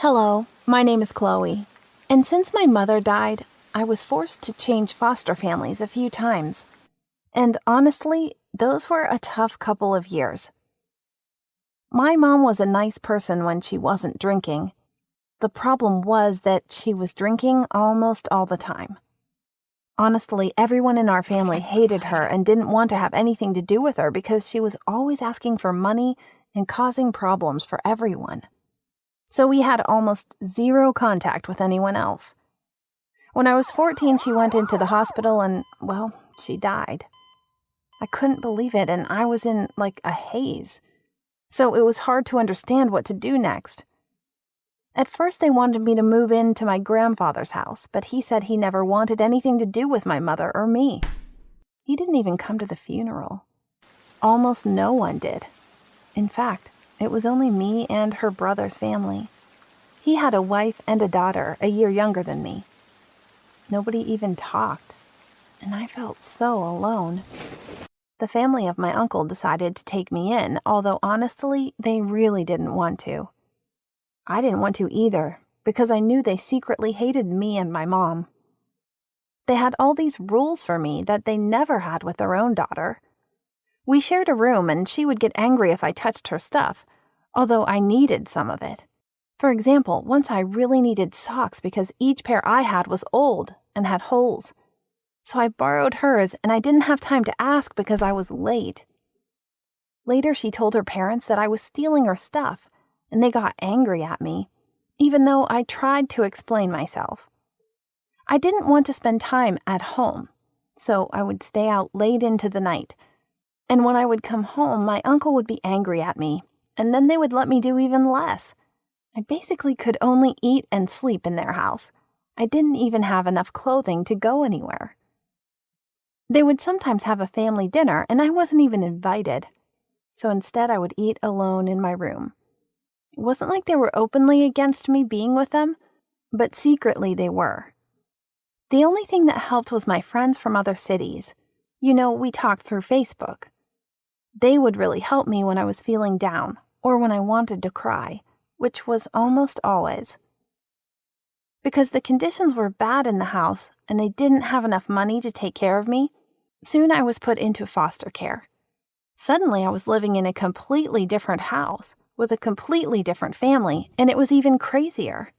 Hello, my name is Chloe, and since my mother died, I was forced to change foster families a few times. And honestly, those were a tough couple of years. My mom was a nice person when she wasn't drinking. The problem was that she was drinking almost all the time. Honestly, everyone in our family hated her and didn't want to have anything to do with her because she was always asking for money and causing problems for everyone. So we had almost zero contact with anyone else. When I was 14, she went into the hospital and, well, she died. I couldn't believe it, and I was in, a haze. So it was hard to understand what to do next. At first, they wanted me to move into my grandfather's house, but he said he never wanted anything to do with my mother or me. He didn't even come to the funeral. Almost no one did. In fact, it was only me and her brother's family. He had a wife and a daughter a year younger than me. Nobody even talked, and I felt so alone. The family of my uncle decided to take me in, although honestly, they really didn't want to. I didn't want to either, because I knew they secretly hated me and my mom. They had all these rules for me that they never had with their own daughter. We shared a room, and she would get angry if I touched her stuff, although I needed some of it. For example, once I really needed socks because each pair I had was old and had holes. So I borrowed hers, and I didn't have time to ask because I was late. Later, she told her parents that I was stealing her stuff, and they got angry at me, even though I tried to explain myself. I didn't want to spend time at home, so I would stay out late into the night. And when I would come home, my uncle would be angry at me, and then they would let me do even less. I basically could only eat and sleep in their house. I didn't even have enough clothing to go anywhere. They would sometimes have a family dinner, and I wasn't even invited. So instead, I would eat alone in my room. It wasn't like they were openly against me being with them, but secretly they were. The only thing that helped was my friends from other cities. We talked through Facebook. They would really help me when I was feeling down or when I wanted to cry, which was almost always. Because the conditions were bad in the house and they didn't have enough money to take care of me, soon I was put into foster care. Suddenly I was living in a completely different house with a completely different family, and it was even crazier.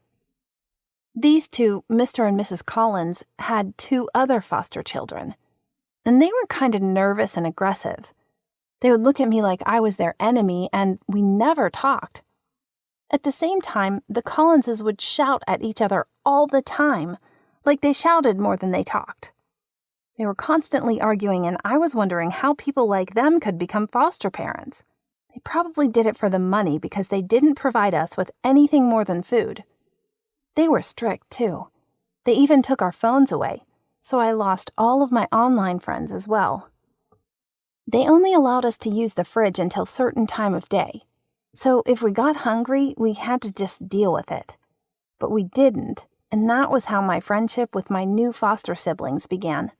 These two, Mr. and Mrs. Collins, had 2 other foster children, and they were kind of nervous and aggressive. They would look at me like I was their enemy, and we never talked. At the same time, the Collinses would shout at each other all the time, like they shouted more than they talked. They were constantly arguing, and I was wondering how people like them could become foster parents. They probably did it for the money because they didn't provide us with anything more than food. They were strict, too. They even took our phones away, so I lost all of my online friends as well. They only allowed us to use the fridge until a certain time of day. So if we got hungry, we had to just deal with it. But we didn't, and that was how my friendship with my new foster siblings began.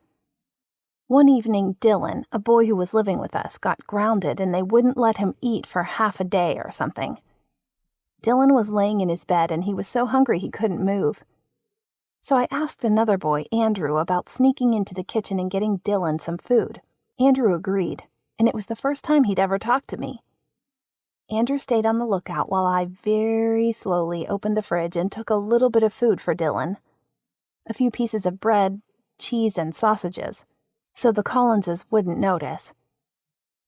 One evening, Dylan, a boy who was living with us, got grounded and they wouldn't let him eat for half a day or something. Dylan was laying in his bed and he was so hungry he couldn't move. So I asked another boy, Andrew, about sneaking into the kitchen and getting Dylan some food. Andrew agreed, and it was the first time he'd ever talked to me. Andrew stayed on the lookout while I very slowly opened the fridge and took a little bit of food for Dylan. A few pieces of bread, cheese, and sausages, so the Collinses wouldn't notice.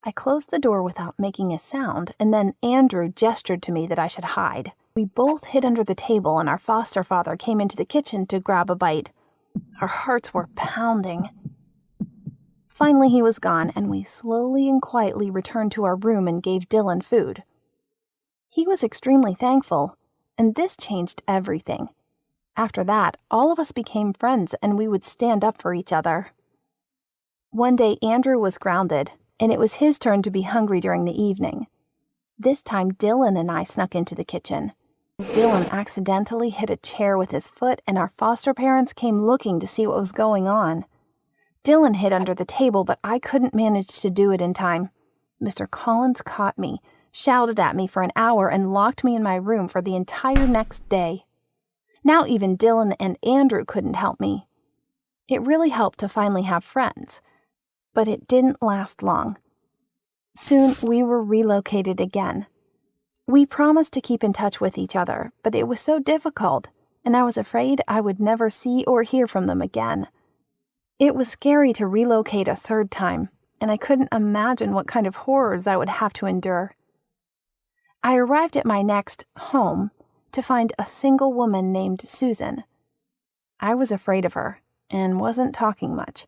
I closed the door without making a sound, and then Andrew gestured to me that I should hide. We both hid under the table, and our foster father came into the kitchen to grab a bite. Our hearts were pounding. Finally, he was gone, and we slowly and quietly returned to our room and gave Dylan food. He was extremely thankful, and this changed everything. After that, all of us became friends, and we would stand up for each other. One day, Andrew was grounded, and it was his turn to be hungry during the evening. This time, Dylan and I snuck into the kitchen. Dylan accidentally hit a chair with his foot, and our foster parents came looking to see what was going on. Dylan hid under the table, but I couldn't manage to do it in time. Mr. Collins caught me, shouted at me for an hour, and locked me in my room for the entire next day. Now even Dylan and Andrew couldn't help me. It really helped to finally have friends, but it didn't last long. Soon we were relocated again. We promised to keep in touch with each other, but it was so difficult, and I was afraid I would never see or hear from them again. It was scary to relocate a third time, and I couldn't imagine what kind of horrors I would have to endure. I arrived at my next home to find a single woman named Susan. I was afraid of her and wasn't talking much,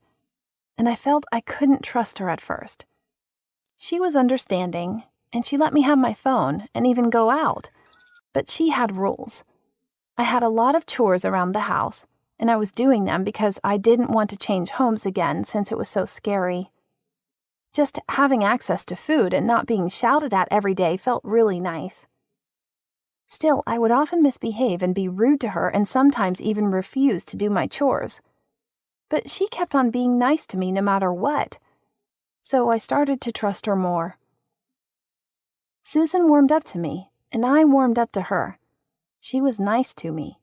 and I felt I couldn't trust her at first. She was understanding, and she let me have my phone and even go out, but she had rules. I had a lot of chores around the house, and I was doing them because I didn't want to change homes again since it was so scary. Just having access to food and not being shouted at every day felt really nice. Still, I would often misbehave and be rude to her and sometimes even refuse to do my chores. But she kept on being nice to me no matter what, so I started to trust her more. Susan warmed up to me, and I warmed up to her. She was nice to me.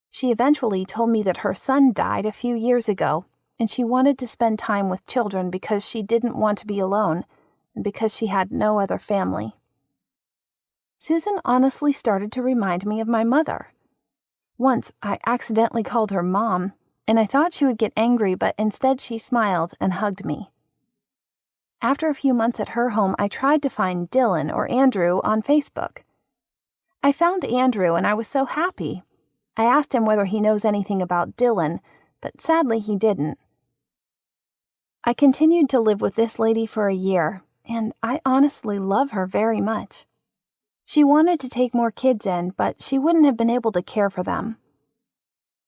She eventually told me that her son died a few years ago, and she wanted to spend time with children because she didn't want to be alone and because she had no other family. Susan honestly started to remind me of my mother. Once, I accidentally called her Mom, and I thought she would get angry, but instead she smiled and hugged me. After a few months at her home, I tried to find Dylan or Andrew on Facebook. I found Andrew, and I was so happy. I asked him whether he knows anything about Dylan, but sadly he didn't. I continued to live with this lady for a year, and I honestly love her very much. She wanted to take more kids in, but she wouldn't have been able to care for them.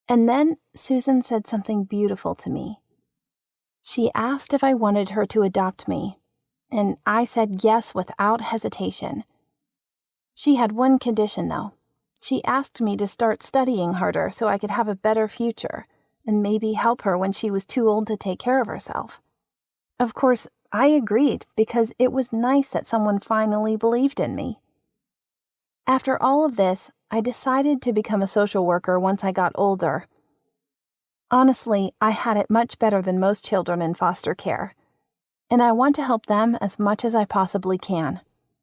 And then Susan said something beautiful to me. She asked if I wanted her to adopt me, and I said yes without hesitation. She had one condition, though. She asked me to start studying harder so I could have a better future, and maybe help her when she was too old to take care of herself. Of course, I agreed because it was nice that someone finally believed in me. After all of this, I decided to become a social worker once I got older. Honestly, I had it much better than most children in foster care, and I want to help them as much as I possibly can.